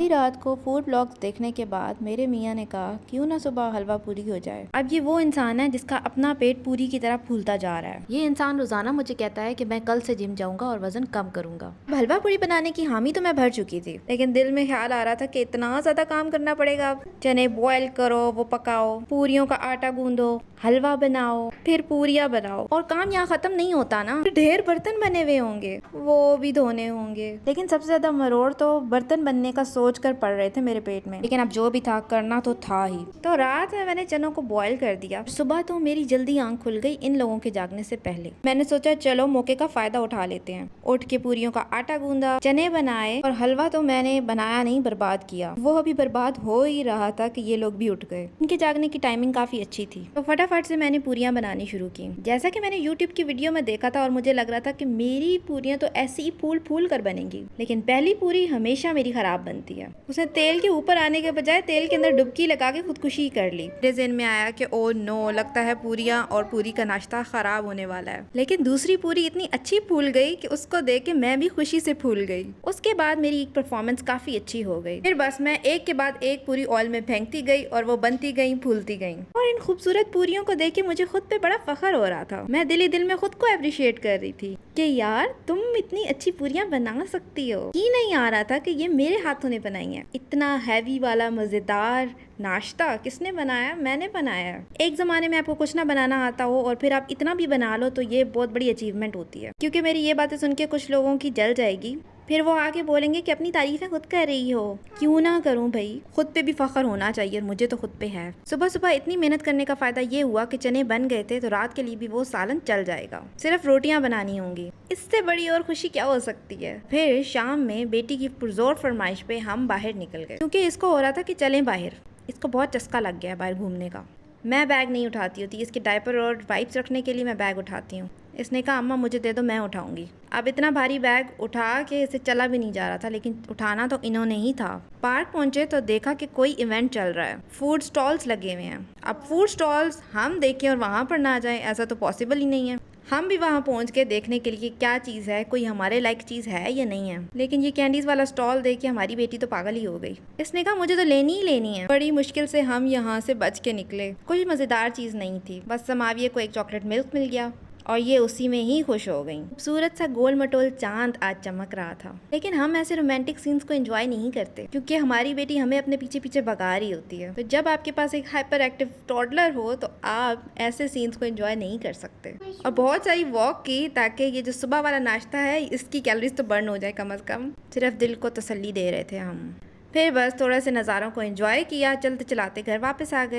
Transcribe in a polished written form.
आधी रात को फूड ब्लॉग्स देखने के बाद मेरे मियाँ ने कहा क्यों ना सुबह हलवा पूरी हो जाए। अब ये वो इंसान है जिसका अपना पेट पूरी की तरह फूलता जा रहा है। ये इंसान रोजाना मुझे कहता है कि मैं कल से जिम जाऊंगा और वजन कम करूंगा। अब हलवा पूरी बनाने की हामी तो मैं भर चुकी थी, लेकिन दिल में ख्याल आ रहा था कि इतना ज्यादा काम करना पड़ेगा। अब चने बॉयल करो, वो पकाओ, पूरियों का आटा गूंदो, हलवा बनाओ, फिर पूरियां बनाओ, और काम यहाँ खत्म नहीं होता ना। ढेर बर्तन बने हुए होंगे, वो भी धोने होंगे। लेकिन सबसे ज्यादा मरोड़ तो बर्तन बनने का सोच कर पड़ रहे थे मेरे पेट में। लेकिन अब जो भी था करना तो था ही। तो रात में मैंने चनों को बॉयल कर दिया। सुबह तो मेरी जल्दी आंख खुल गई इन लोगों के जागने से पहले। मैंने सोचा चलो मौके का फायदा उठा लेते हैं। उठ के पूरियों का आटा गूंदा, चने बनाए, और हलवा तो मैंने बनाया नहीं, बर्बाद किया। वो अभी बर्बाद हो ही रहा था कि ये लोग भी उठ गए। इनके जागने की टाइमिंग काफी अच्छी थी, तो फटाफट से मैंने पूरियां बनानी शुरू की। जैसा कि मैंने यूट्यूब की वीडियो में देखा था और मुझे लग रहा था कि मेरी पूरियां तो ऐसी ही फूल फूल कर बनेंगी, लेकिन पहली पूरी हमेशा मेरी खराब बनती है। उसने तेल के ऊपर आने के बजाय तेल के अंदर डुबकी लगा के खुदकुशी कर ली। मेरे ज़हन में आया कि ओ नो, लगता है पूरियां और पूरी का नाश्ता खराब होने वाला है। लेकिन दूसरी पूरी इतनी अच्छी फूल गई कि उसको देख के मैं भी खुशी से फूल गई। उसके बाद मेरी परफॉर्मेंस काफी अच्छी हो गई। फिर बस मैं एक के बाद एक पूरी ऑयल में फेंकती गई और वो बनती गई, फूलती गई। और इन खूबसूरत पूरियों को देख के मुझे खुद पे बड़ा फख्र हो रहा था। मैं दिल ही दिल में खुद को अप्रिशिएट कर रही थी कि यार तुम इतनी अच्छी पूरियां बना सकती हो। ही नहीं आ रहा था कि ये मेरे हाथों ने बनाई है। इतना हैवी वाला मजेदार नाश्ता किसने बनाया? मैंने बनाया। एक जमाने में आपको कुछ ना बनाना आता हो और फिर आप इतना भी बना लो तो ये बहुत बड़ी अचीवमेंट होती है। क्योंकि मेरी ये बातें सुन के कुछ लोगों की जल जाएगी, फिर वो आके बोलेंगे कि अपनी तारीफें खुद कर रही हो। क्यों ना करूं भाई, खुद पे भी फख्र होना चाहिए, और मुझे तो खुद पे है। सुबह सुबह इतनी मेहनत करने का फायदा ये हुआ कि चने बन गए थे, तो रात के लिए भी वो सालन चल जाएगा। सिर्फ रोटियां बनानी होंगी, इससे बड़ी और खुशी क्या हो सकती है। फिर शाम में बेटी की पुरजोर फरमाइश पे हम बाहर निकल गए, क्योंकि इसको हो रहा था कि चलें बाहर। इसको बहुत चस्का लग गया है बाहर घूमने का। मैं बैग नहीं उठाती होती, इसके डायपर और वाइप्स रखने के लिए मैं बैग उठाती हूँ। इसने कहा अम्मा मुझे दे दो, मैं उठाऊंगी। अब इतना भारी बैग उठा के इसे चला भी नहीं जा रहा था, लेकिन उठाना तो इन्होंने ही था। पार्क पहुंचे तो देखा कि कोई इवेंट चल रहा है, फूड स्टॉल्स लगे हुए हैं। अब फूड स्टॉल्स हम देखें और वहां पर ना जाएं, ऐसा तो पॉसिबल ही नहीं है। हम भी वहां पहुंच के देखने के लिए क्या चीज है, कोई हमारे लायक चीज है या नहीं है। लेकिन ये कैंडीज वाला स्टॉल देख के हमारी बेटी तो पागल ही हो गई। इसने कहा मुझे तो लेनी ही लेनी है। बड़ी मुश्किल से हम यहाँ से बच के निकले। कोई मजेदार चीज नहीं थी, बस समाविये को एक चॉकलेट मिल्क मिल गया और ये उसी में ही खुश हो गई। खूबसूरत सा गोल मटोल चांद आज चमक रहा था। लेकिन हम ऐसे रोमांटिक सीन्स को एंजॉय नहीं करते, क्योंकि हमारी बेटी हमें अपने पीछे पीछे भगा रही होती है। तो जब आपके पास एक हाइपर एक्टिव टॉडलर हो तो आप ऐसे सीन्स को एंजॉय नहीं कर सकते। और बहुत सारी वॉक की, ताकि ये जो सुबह वाला नाश्ता है इसकी कैलोरीज तो बर्न हो जाए कम अज कम। सिर्फ दिल को तसल्ली दे रहे थे हम। फिर बस थोड़ा से नज़ारों को एंजॉय किया, चलते चलाते घर वापस आ गए।